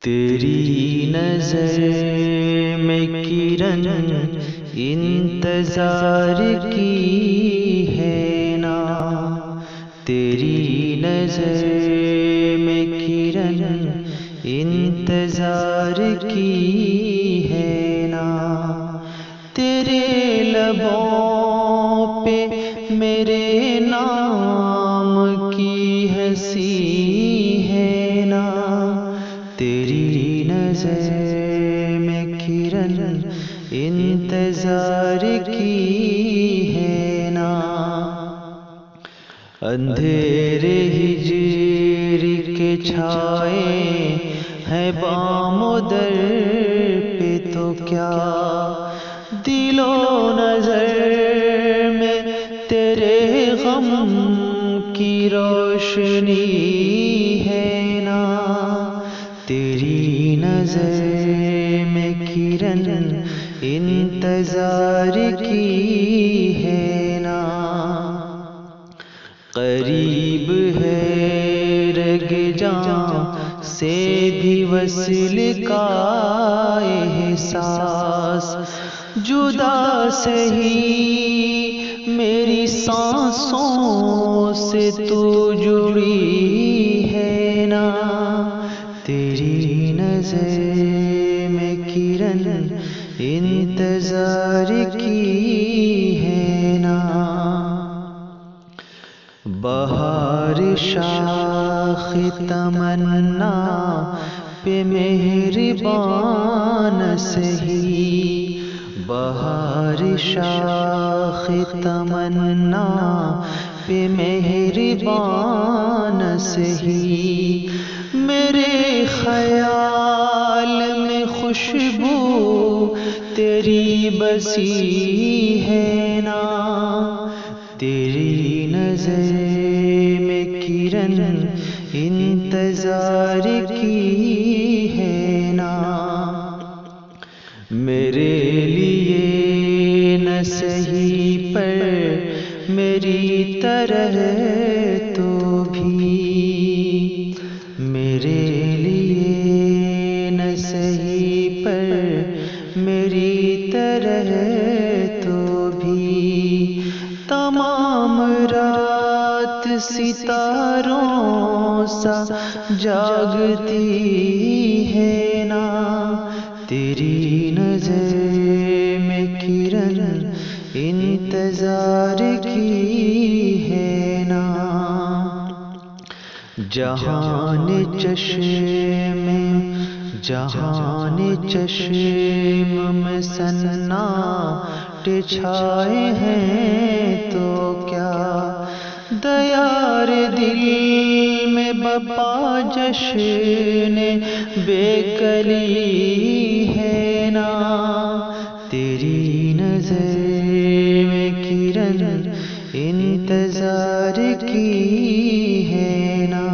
تیری نظر میں کرن انتظار کی ہے نا، تیری نظر میں کرن انتظار کی ہے نا، تیرے لبوں پہ میرے نام کی ہنسی ہے نا، تیری نظر میں کرن انتظار کی ہے نا، اندھیرے ہجر کے چھائے ہیں بام و در پہ تو کیا، دل و نظر میں تیرے غم کی روشنی ہے نا، تیری نظر میں کرن انتظار کی ہے نا، قریب ہے رگ جاں سے بھی وصل کا احساس، جدا سہی میری سانسوں سے تو جڑی ہے نا، تیری نظر میں کرن انتظار کی ہے نا، بہار شاخ تمنا پہ مہربان سہی، بہار شاخ تمنا پہ مہربان سہی، میرے خیال میں خوشبو تیری بسی ہے نا، تیری نظر میں کرن انتظار کی ہے نا، میرے لیے نہ سہی پر میری طرح تو بھی، میرے لیے نہ سہی پر میری طرح تو بھی، تمام رات ستاروں سا جاگتی ہے نا، تیری نظر میں کرن انتظار کی ہے نا، جہان چشم میں سناٹے چھائے ہیں تو کیا، دیار دل میں بپا جشن بے کلی ہے نا، تیری نظر میں کرن انتظار کی ہے نا،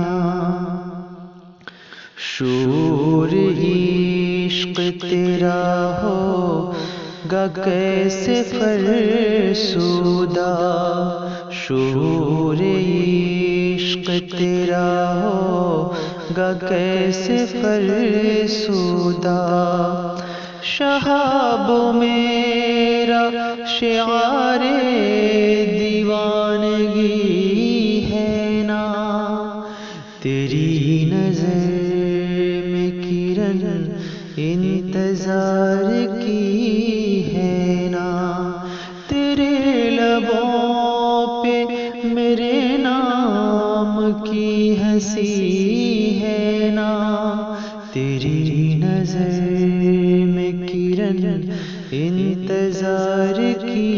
شور عشق تیرا ہوگا کیسے فرسودہ، شور عشق تیرا ہوگا کیسے فرسودہ، شہاب میرا شعار دیوانگی ہے نا، تیری نظر میں کرن انتظار کی ہے نا، تیرے لبوں پہ میرے نام کی ہنسی ہے نا، تیری نظر میں کرن انتظار کی